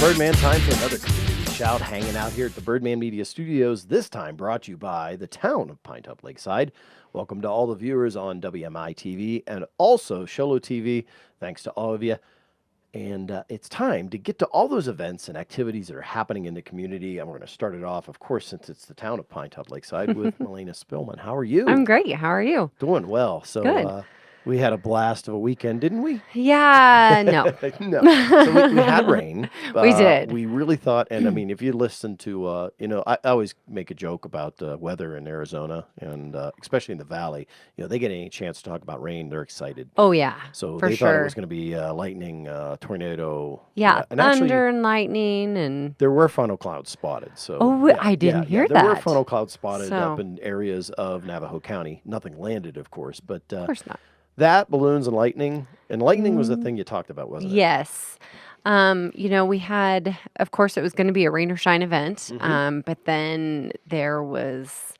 Birdman, time for another community shout, hanging out here at the Birdman Media Studios, this time brought to you by the Town of Pinetop-Lakeside. Welcome to all the viewers on WMI-TV and also Sholo TV. Thanks to all of you. And it's time to get to all those events and activities that are happening in the community. And we're going to start it off, of course, since it's the Town of Pinetop-Lakeside, with Malaina Spillman. How are you? I'm great. How are you? Doing well. So, Good. we had a blast of a weekend, didn't we? Yeah, no. No. So we had rain. We did. We really thought, and I mean, if you listen to, I always make a joke about weather in Arizona, and especially in the valley. They get any chance to talk about rain, they're excited. Oh, yeah. So for they sure. thought it was going to be lightning, tornado. Yeah, and actually, thunder and lightning and. there were funnel clouds spotted. So Oh, I didn't hear There were that. funnel clouds spotted So- up in areas of Navajo County. Nothing landed, of course, but Of course not. that, balloons, and lightning. And lightning was the thing you talked about, wasn't it? Yes. We had, of course, it was going to be a rain or shine event, but then there was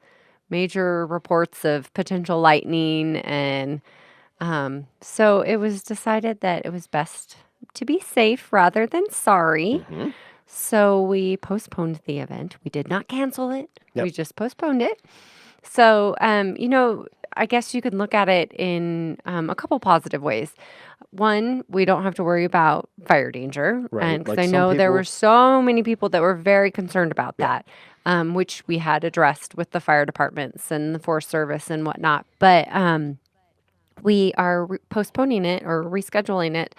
major reports of potential lightning, and so it was decided that it was best to be safe rather than sorry. Mhm. So we postponed the event. We did not cancel it. Yep. We just postponed it. So, I guess you can look at it in a couple positive ways. One, we don't have to worry about fire danger. Right, And because like I some know there people- were so many people that were very concerned about that, which we had addressed with the fire departments and the Forest Service and whatnot. But we are postponing it or rescheduling it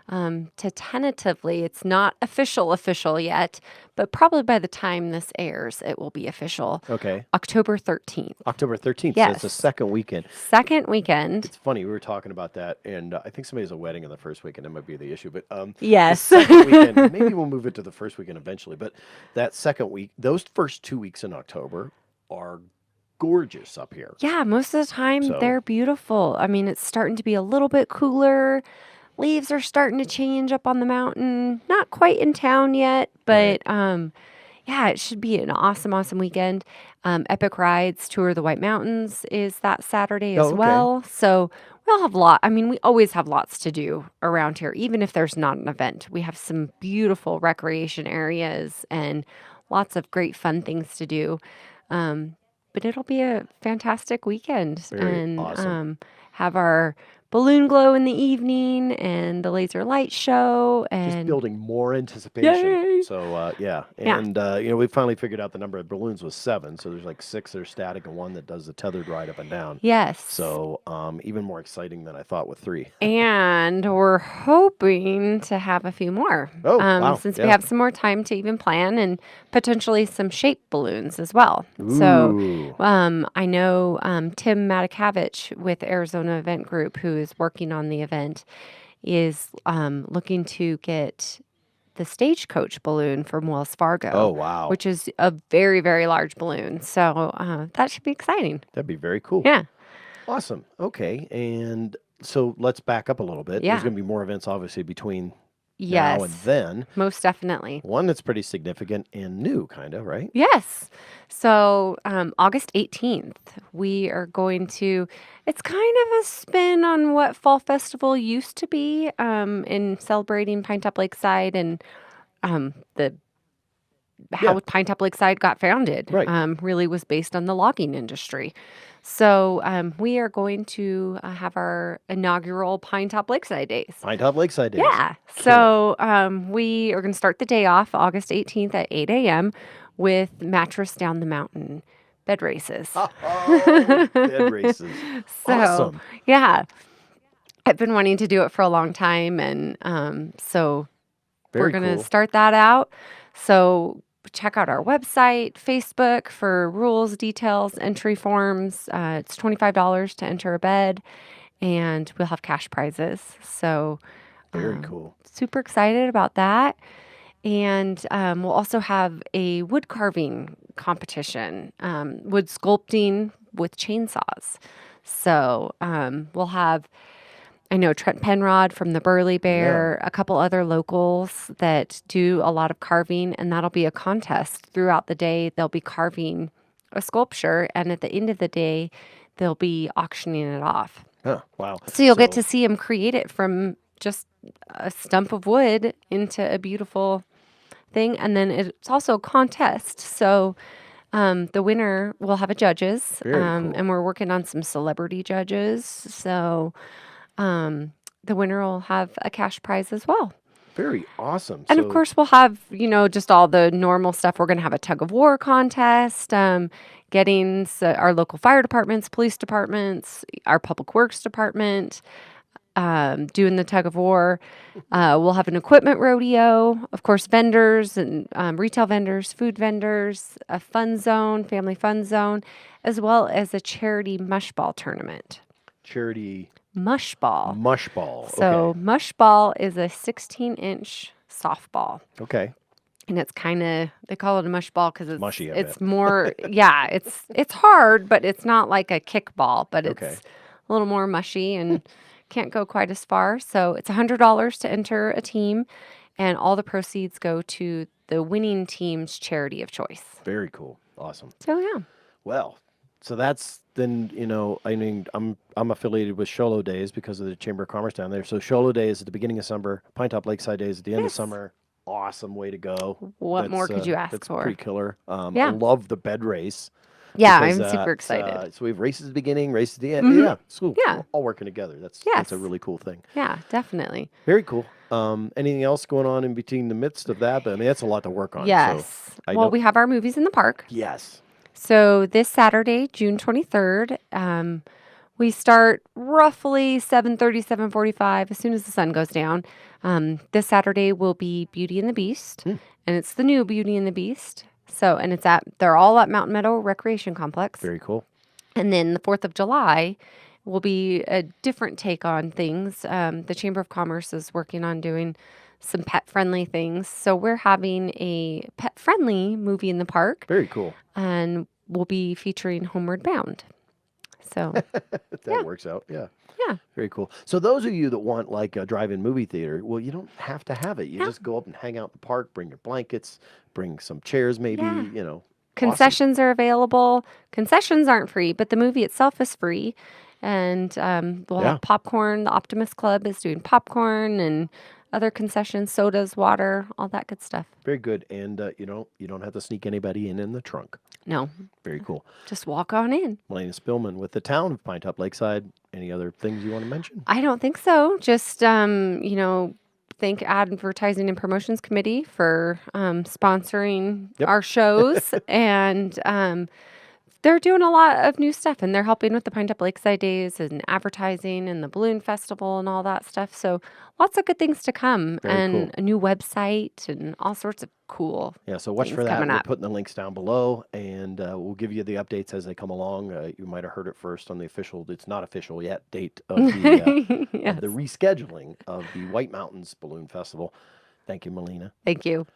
to tentatively. It's not official yet, but probably by the time this airs, it will be official. Okay. October 13th. October 13th. So it's the Yes. second weekend. Second weekend. It's funny, we were talking about that, and I think somebody has a wedding in the first weekend. That might be the issue. But the Yes. second weekend, maybe we'll move it to the first weekend eventually. But that second week, those first 2 weeks in October are gorgeous up here. Yeah, most of the time So- they're beautiful. I mean, it's starting to be a little bit cooler. Leaves are starting to change up on the mountain. Not quite in town yet, but yeah, it should be an awesome weekend. Epic Rides Tour of the White Mountains is that Saturday as Oh, okay. well. So we'll have we always have lots to do around here, even if there's not an event. We have some beautiful recreation areas and lots of great fun things to do. But it'll be a fantastic weekend. Very and awesome. have our balloon glow in the evening and the laser light show Just and building more anticipation. Yay! So, yeah. Yeah. And, we finally figured out the number of balloons was 7. So there's like 6 that are static and 1 that does the tethered ride up and down. yes. So even more exciting than I thought with 3. And we're hoping to have a few more. Oh, wow. Since Yeah. we have some more time to even plan and potentially some shape balloons as well. So Ooh. I know Tim Matakavich with Arizona Event Group, who is working on the event, is looking to get the stagecoach balloon from Wells Fargo. Oh, wow. Which is a very, very large balloon. So that should be exciting. That'd be very cool. Yeah. Awesome. Okay. And so let's back up a little bit. Yeah. There's going to be more events, obviously, between Yes. now and then. Most definitely. One that's pretty significant and new, kind of, right? Yes. So August 18th, we are going to, it's kind of a spin on what Fall Festival used to be in celebrating Pinetop-Lakeside and the how Yeah. Pinetop-Lakeside got founded. Right. Really was based on the logging industry. So we are going to have our inaugural Pinetop-Lakeside Days. Pinetop-Lakeside Days. Yeah. So we are going to start the day off August 18th at 8 a.m. with Mattress Down the Mountain bed races. Oh, bed races. So, Awesome. yeah. I've been wanting to do it for a long time. And so Very we're going to cool. start that out. So check out our website, Facebook for rules, details, entry forms. It's $25 to enter a bed, and we'll have cash prizes. So Very cool. super excited about that. And we'll also have a wood carving competition, wood sculpting with chainsaws. So we'll have, I know Trent Penrod from the Burley Bear, a couple other locals that do a lot of carving, and that'll be a contest throughout the day. They'll be carving a sculpture, and at the end of the day, they'll be auctioning it off. Huh, wow. So you'll get to see them create it from just a stump of wood into a beautiful thing. And then it's also a contest. So the winner will have a judges, Very cool. and we're working on some celebrity judges. So the winner will have a cash prize as well. Very awesome. And of course, we'll have, just all the normal stuff. We're going to have a tug of war contest, getting our local fire departments, police departments, our public works department, doing the tug of war. We'll have an equipment rodeo, of course, vendors and retail vendors, food vendors, a fun zone, family fun zone, as well as a charity mush ball tournament. Charity mush ball. Mush ball. So mush ball is a 16-inch softball. Okay. And it's kind of, they call it a mush ball because it's mushy. It's more, yeah, it's hard, but it's not like a kickball, but it's a little more mushy and can't go quite as far. So it's $100 to enter a team, and all the proceeds go to the winning team's charity of choice. Very cool. Awesome. So yeah. Well, so that's then, I mean, I'm affiliated with Sholo Days because of the Chamber of Commerce down there. So Sholo Day is at the beginning of summer. Pinetop-Lakeside Day is at the end of summer. Awesome way to go. What more could you ask that's for? Pretty killer. I love the bed race. Yeah, I'm super excited. So we have races at the beginning, races at the end. Yeah, it's cool. Yeah. All working together. That's a really cool thing. Yeah, definitely. Very cool. Anything else going on in between the midst of that? But I mean, that's a lot to work on. Yes. So we have our movies in the park. Yes. So this Saturday, June 23rd, we start roughly 7:30, 7:45 as soon as the sun goes down. This Saturday will be Beauty and the Beast, and it's the new Beauty and the Beast. So, and they're all at Mountain Meadow Recreation Complex. Very cool. And then the 4th of July will be a different take on things. The Chamber of Commerce is working on doing some pet-friendly things. So we're having a pet-friendly movie in the park. Very cool. And we'll be featuring Homeward Bound. So that works out. Yeah. Yeah. Very cool. So those of you that want like a drive-in movie theater, well, you don't have to have it. You just go up and hang out in the park, bring your blankets, bring some chairs maybe, Concessions are available. Concessions aren't free, but the movie itself is free. And we'll have popcorn. The Optimus Club is doing popcorn and other concessions, sodas, water, all that good stuff. Very good. And you don't have to sneak anybody in the trunk. No. Very cool. Just walk on in. Malaina Spillman with the Town of Pinetop-Lakeside. Any other things you want to mention? I don't think so. Just thank Advertising and Promotions Committee for sponsoring our shows. And they're doing a lot of new stuff, and they're helping with the Pinetop-Lakeside Days and advertising and the Balloon Festival and all that stuff. So lots of good things to come. Very cool. A new website and all sorts of cool so watch for that. We're putting the links down below, and we'll give you the updates as they come along. You might have heard it first on the official, it's not official yet, date of the, of the rescheduling of the White Mountains Balloon Festival. Thank you, Malaina. Thank you.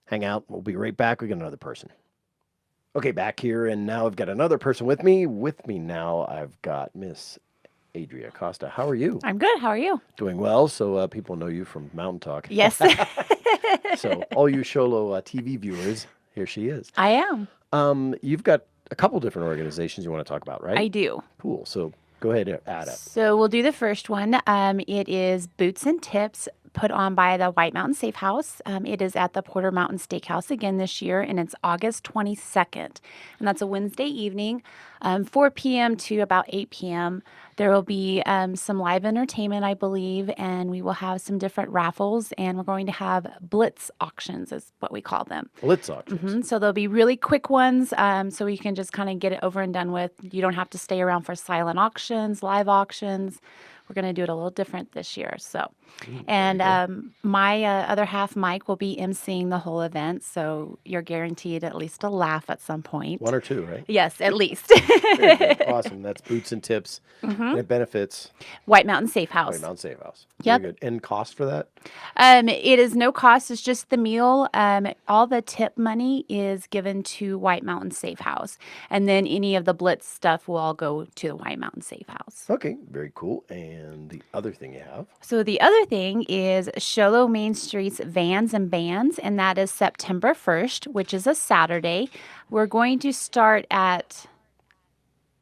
Hang out. We'll be right back. We got another person. Okay, back here, and now I've got another person with me. With me now, I've got Miss Adria Costa. How are you? I'm good. How are you? Doing well. So people know you from Mountain Talk. Yes. So all you Sholo TV viewers, here she is. I am. You've got a couple different organizations you want to talk about, right? I do. Cool. So go ahead and add it. So we'll do the first one. It is Boots and Tips, put on by the White Mountain Safe House. It is at the Porter Mountain Steakhouse again this year, and it's August 22nd. And that's a Wednesday evening, 4 p.m. to about 8 p.m. There will be some live entertainment, I believe, and we will have some different raffles, and we're going to have blitz auctions is what we call them. Blitz auctions. So there'll be really quick ones, so we can just kind of get it over and done with. You don't have to stay around for silent auctions, live auctions. We're going to do it a little different this year. So, and my other half, Mike, will be emceeing the whole event. So you're guaranteed at least a laugh at some point. One or two, right? Yes, at least. Very good. Awesome. That's Boots and Tips. And it benefits White Mountain Safe House. White Mountain Safe House. Yep. Very good. And cost for that? It is no cost. It's just the meal. All the tip money is given to White Mountain Safe House. And then any of the blitz stuff will all go to the White Mountain Safe House. Okay. Very cool. And the other thing you have? So the other thing is Sholo Main Street's Vans and Bands, and that is September 1st, which is a Saturday. We're going to start at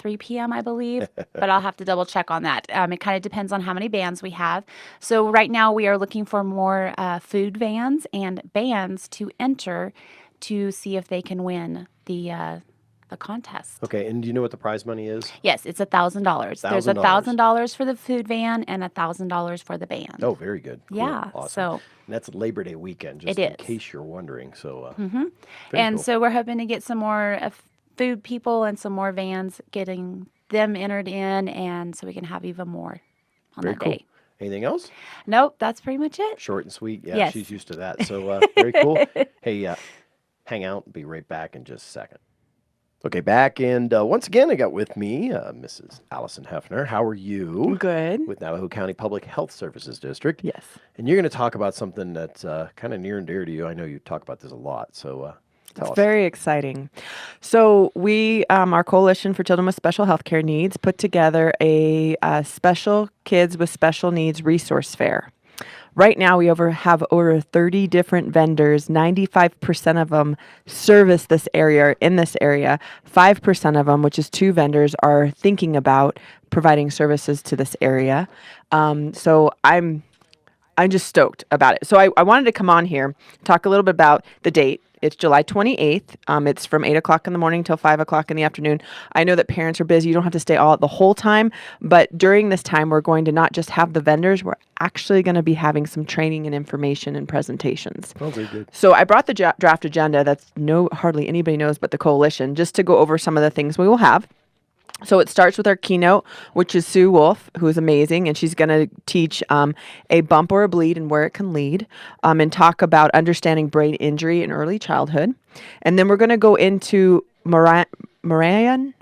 3 p.m., I believe, but I'll have to double check on that. It kind of depends on how many bands we have. So right now we are looking for more food vans and bands to enter to see if they can win the contest. Okay, and do you know what the prize money is? Yes, it's $1,000. There's $1,000. $1,000 for the food van and $1,000 for the band. Oh, very good. Cool. Yeah, Awesome. so And that's Labor Day weekend, just It in is. case you're wondering. So, mhm. very And cool. so we're hoping to get some more food people and some more vans, getting them entered in, and so we can have even more on Very that cool. day. Anything else? Nope, that's pretty much it. Short and sweet. Yeah, Yes. she's used to that. So, very cool. Hey, hang out. Be right back in just a second. Okay, back. And once again, I got with me Mrs. Allison Hefner. How are you? Good. With Navajo County Public Health Services District. Yes. And you're going to talk about something that's kind of near and dear to you. I know you talk about this a lot. So, tell It's us. very exciting. So we, our Coalition for Children with Special Healthcare Needs, put together a Special Kids with Special Needs resource fair. Right now, we have over 30 different vendors. 95% of them service this area. In this area, 5% of them, which is 2 vendors, are thinking about providing services to this area. So I'm just stoked about it. So I wanted to come on here, talk a little bit about the date. It's July 28th. It's from 8 o'clock in the morning till 5 o'clock in the afternoon. I know that parents are busy. You don't have to stay the whole time. But during this time, we're going to not just have the vendors. We're actually going to be having some training and information and presentations. Oh, very good. So I brought the draft agenda that's hardly anybody knows but the coalition, just to go over some of the things we will have. So it starts with our keynote, which is Sue Wolf, who is amazing, and she's going to teach a bump or a bleed and where it can lead, and talk about understanding brain injury in early childhood. And then we're going to go into Marian,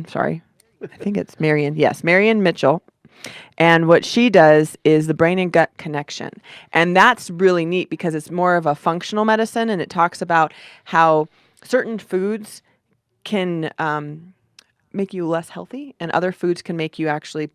sorry, I think it's Marian. Yes, Marian Mitchell. And what she does is the brain and gut connection. And that's really neat because it's more of a functional medicine, and it talks about how certain foods can make you less healthy, and other foods can make you actually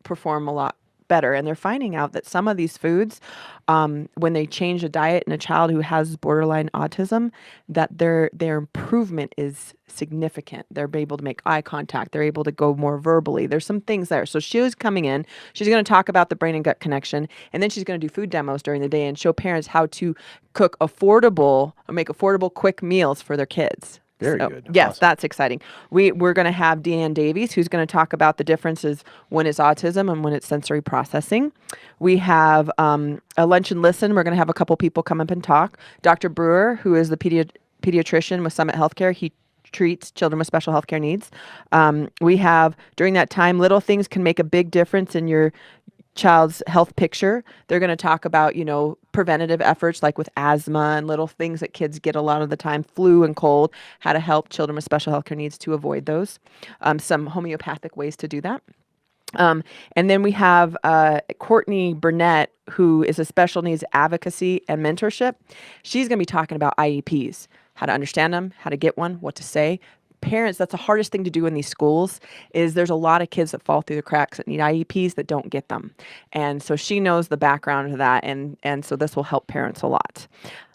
perform a lot better. And they're finding out that some of these foods, when they change a diet in a child who has borderline autism, that their improvement is significant. They're able to make eye contact. They're able to go more verbally. There's some things there. So she's coming in. She's going to talk about the brain and gut connection, and then she's going to do food demos during the day and show parents how to make affordable, quick meals for their kids. Very good. Yes, Awesome. that's exciting. We're going to have Deanne Davies, who's going to talk about the differences when it's autism and when it's sensory processing. We have a lunch and listen. We're going to have a couple people come up and talk. Dr. Brewer, who is the pediatrician with Summit Healthcare, he treats children with special healthcare needs. We have, during that time, little things can make a big difference in your child's health picture. They're going to talk about, preventative efforts like with asthma and little things that kids get a lot of the time, flu and cold, how to help children with special healthcare needs to avoid those. Some homeopathic ways to do that. And then we have Courtney Burnett, who is a special needs advocacy and mentorship. She's going to be talking about IEPs, how to understand them, how to get one, what to say. Parents, that's the hardest thing to do in these schools, is there's a lot of kids that fall through the cracks that need IEPs that don't get them. And so she knows the background of that, and so this will help parents a lot.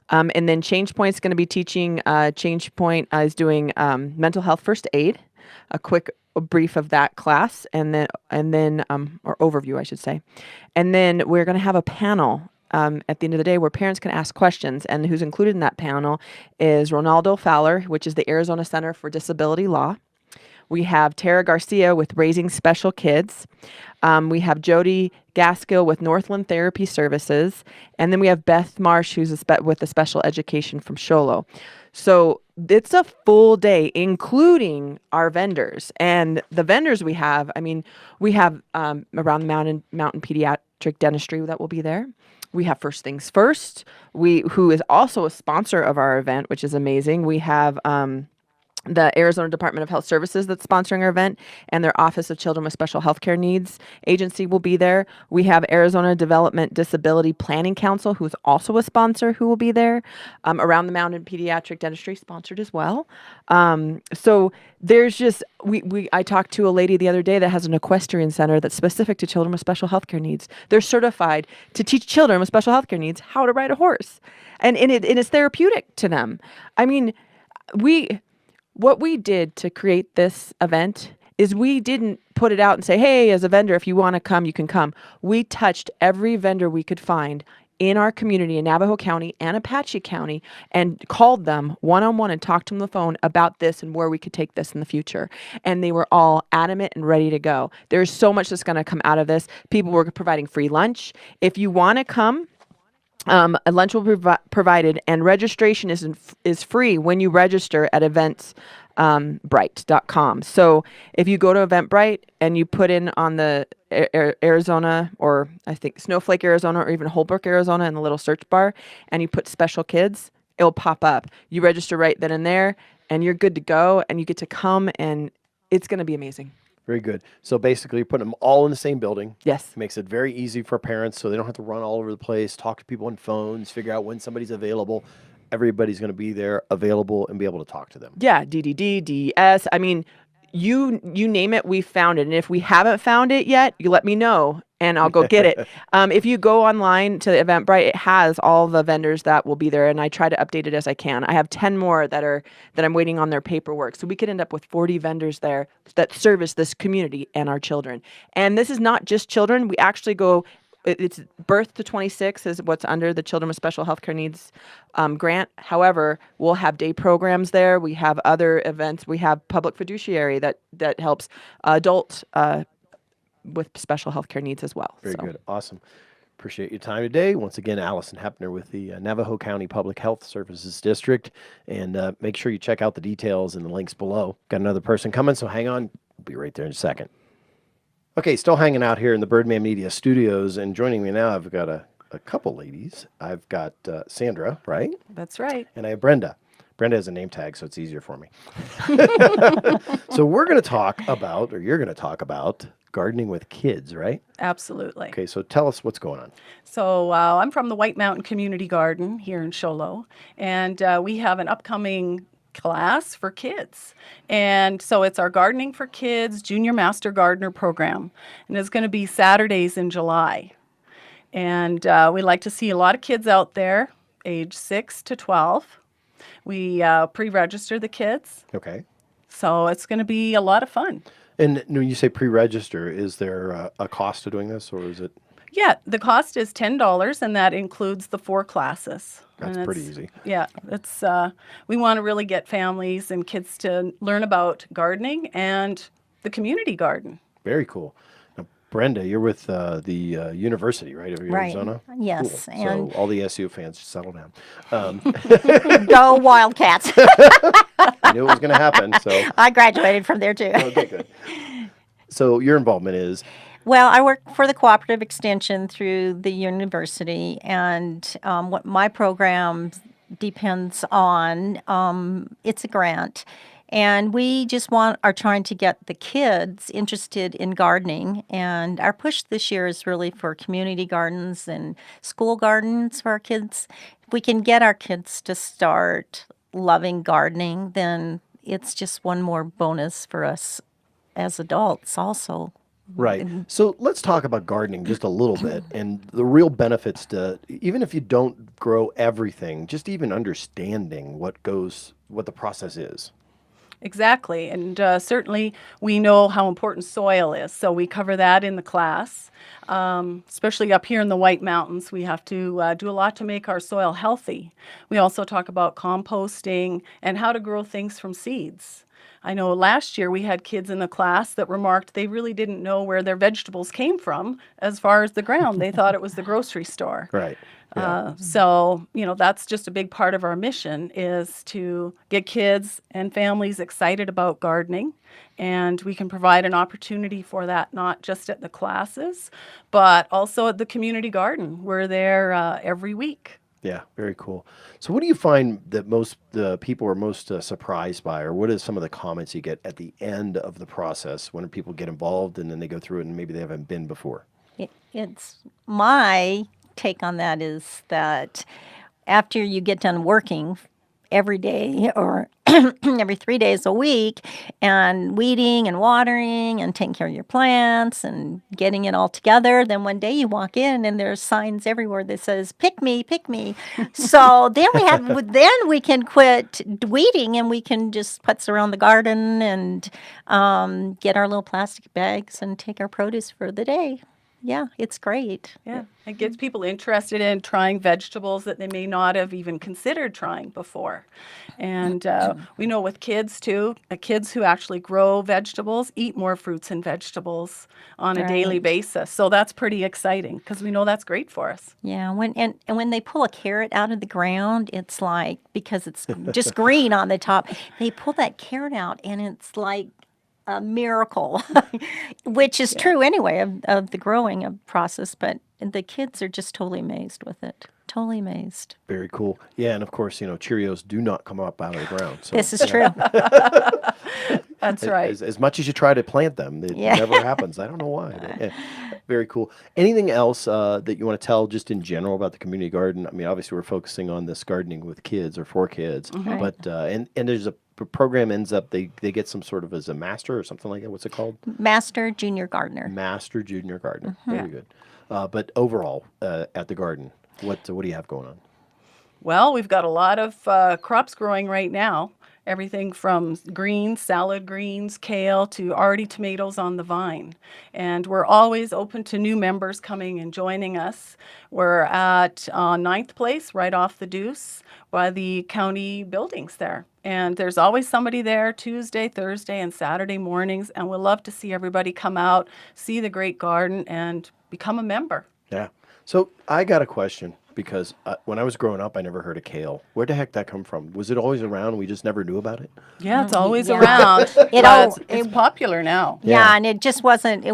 And then Change Point's going to be teaching, Change Point is doing mental health first aid, a quick brief of that class, and then or overview, I should say. And then we're going to have a panel at the end of the day where parents can ask questions, and who's included in that panel is Ronaldo Fowler, which is the Arizona Center for Disability Law. We have Tara Garcia with Raising Special Kids. We have Jody Gaskill with Northland Therapy Services. And then we have Beth Marsh, who's with the Special Education from Sholo. So it's a full day, including our vendors. And the vendors we have around the Mountain Pediatric Dentistry that will be there. We have First Things First, who is also a sponsor of our event, which is amazing. We have the Arizona Department of Health Services that's sponsoring our event, and their Office of Children with Special Healthcare Needs agency will be there. We have Arizona Development Disability Planning Council, who's also a sponsor, who will be there. Around the Mountain Pediatric Dentistry, sponsored as well. So there's just, I talked to a lady the other day that has an equestrian center that's specific to children with special healthcare needs. They're certified to teach children with special healthcare needs how to ride a horse. And it's therapeutic to them. I mean, what we did to create this event is we didn't put it out and say, hey, as a vendor, if you want to come, you can come. We touched every vendor we could find in our community in Navajo County and Apache County and called them one-on-one and talked to them on the phone about this and where we could take this in the future. And they were all adamant and ready to go. There's so much that's going to come out of this. People were providing free lunch. If you want to come, a lunch will be provided, and registration is free when you register at eventbrite.com. So if you go to Eventbrite and you put in on the Arizona, or I think Snowflake, Arizona, or even Holbrook, Arizona in the little search bar, and you put special kids, it'll pop up. You register right then and there, and you're good to go, and you get to come, and it's going to be amazing. Very good. So basically, you're putting them all in the same building. Yes. Makes it very easy for parents, so they don't have to run all over the place, talk to people on phones, figure out when somebody's available. Everybody's going to be there, available, and be able to talk to them. Yeah, DDD, DES. I mean, you name it, we found it. And if we haven't found it yet, you let me know, and I'll go get it. If you go online to the Eventbrite, it has all the vendors that will be there, and I try to update it as I can. I have 10 more that I'm waiting on their paperwork. So we could end up with 40 vendors there that service this community and our children. And this is not just children. We actually go, it's birth to 26 is what's under the Children with Special Healthcare Needs grant. However, we'll have day programs there. We have other events. We have public fiduciary that helps adults with special healthcare needs as well. Very good. Awesome. Appreciate your time today. Once again, Allison Hepner with the Navajo County Public Health Services District. And make sure you check out the details in the links below. Got another person coming, so hang on. We'll be right there in a second. Okay, still hanging out here in the Birdman Media Studios, and joining me now, I've got a couple ladies. I've got Sandra, right? That's right. And I have Brenda. Brenda has a name tag, so it's easier for me. So we're going to talk about, or you're going to talk about, gardening with kids, right? Absolutely. Okay, so tell us what's going on. So I'm from the White Mountain Community Garden here in Show Low, and we have an upcoming class for kids. And so it's our Gardening for Kids Junior Master Gardener program, and it's going to be Saturdays in July. And we like to see a lot of kids out there, age 6 to 12. We pre-register the kids, Okay. so it's going to be a lot of fun. And when you say pre-register, is there a cost to doing this, or is it? Yeah, the cost is $10, and that includes the 4 classes. That's And pretty it's- easy. Yeah, it's we want to really get families and kids to learn about gardening and the community garden. Very cool. Now, Brenda, you're with the university, right, of Right. Arizona? Yes, Cool. and- So all the SU fans, just settle down. Go Wildcats. I knew it was going to happen, so I graduated from there too. okay, good. So your involvement is, Well, I work for the cooperative extension through the university, and what my program depends on, it's a grant. And we just are trying to get the kids interested in gardening. And our push this year is really for community gardens and school gardens for our kids. If we can get our kids to start loving gardening, then it's just one more bonus for us as adults also. right. So let's talk about gardening just a little bit and the real benefits to, even if you don't grow everything, just even understanding what the process is. Exactly, and certainly we know how important soil is, so we cover that in the class. Especially up here in the White Mountains, we have to do a lot to make our soil healthy. We also talk about composting and how to grow things from seeds. I know last year we had kids in the class that remarked they really didn't know where their vegetables came from as far as the ground. They thought it was the grocery store. Right. Yeah. So, that's just a big part of our mission is to get kids and families excited about gardening. And we can provide an opportunity for that, not just at the classes, but also at the community garden. We're there every week. Yeah, very cool. So what do you find that most the people are most surprised by, or what is some of the comments you get at the end of the process when people get involved and then they go through it and maybe they haven't been before? It's my take on that is that after you get done working every day or every 3 days a week and weeding and watering and taking care of your plants and getting it all together. Then one day you walk in and there's signs everywhere that says, pick me, pick me. So then we can quit weeding and we can just putz around the garden and get our little plastic bags and take our produce for the day. Yeah, it's great. Yeah, it gets people interested in trying vegetables that they may not have even considered trying before. And we know with kids too, kids who actually grow vegetables eat more fruits and vegetables on a daily Right. basis. So that's pretty exciting because we know that's great for us. Yeah, when they pull a carrot out of the ground, it's like, because it's just green on the top, they pull that carrot out and it's like a miracle, which is true anyway of the growing process. But the kids are just totally amazed with it. Totally amazed. Very cool. Yeah, and of course, Cheerios do not come up out of the ground. So This is true. That's right. as much as you try to plant them, it Yeah. never happens. I don't know why. But, yeah, very cool. Anything else that you want to tell just in general about the community garden? I mean, obviously we're focusing on this gardening with kids or for kids, but and there's a program ends up they get some sort of as a master or something like that. What's it called? Master Junior Gardener. Master Junior Gardener. Very good. But overall, at the garden, what do you have going on? Well, we've got a lot of crops growing right now. Everything from greens, salad greens, kale, to already tomatoes on the vine. And we're always open to new members coming and joining us. We're at 9th Place, right off the Deuce, by the county buildings there. And there's always somebody there Tuesday, Thursday, and Saturday mornings. And we'd love to see everybody come out, see the great garden, and become a member. Yeah. So I got a question because when I was growing up, I never heard of kale. Where the heck that come from? Was it always around and we just never knew about it? Yeah, it's always yeah. around. It but all- it's popular now. Yeah, and it just wasn't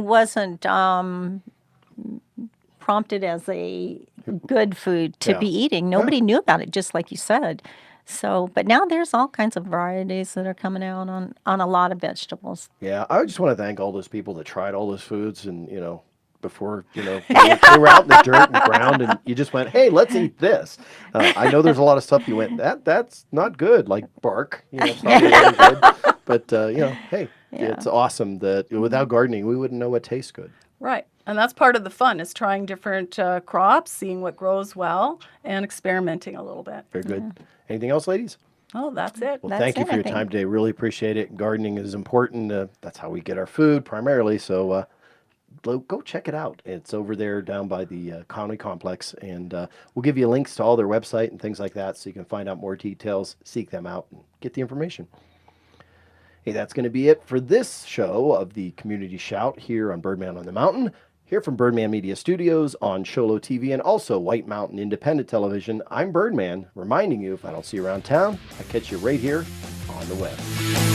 prompted as a good food to Yeah. be eating. Nobody knew about it, just like you said. So, but now there's all kinds of varieties that are coming out on a lot of vegetables. Yeah. I just want to thank all those people that tried all those foods and, before, they were out in the dirt and ground and you just went, hey, let's eat this. I know there's a lot of stuff you went, that's not good, like bark. It's not really good. But, hey, it's awesome that without gardening, we wouldn't know what tastes good. Right. And that's part of the fun is trying different crops, seeing what grows well, and experimenting a little bit. Very good. Anything else, ladies? Oh, that's it. Well, That's thank you it, for I your think. time today. Really appreciate it. Gardening is important. That's how we get our food primarily. So go check it out. It's over there down by the county complex. And we'll give you links to all their website and things like that so you can find out more details, seek them out, and get the information. Hey, that's going to be it for this show of the Community Shout here on Birdman on the Mountain. Here from Birdman Media Studios on Sholo TV and also White Mountain Independent Television, I'm Birdman, reminding you if I don't see you around town, I catch you right here on the web.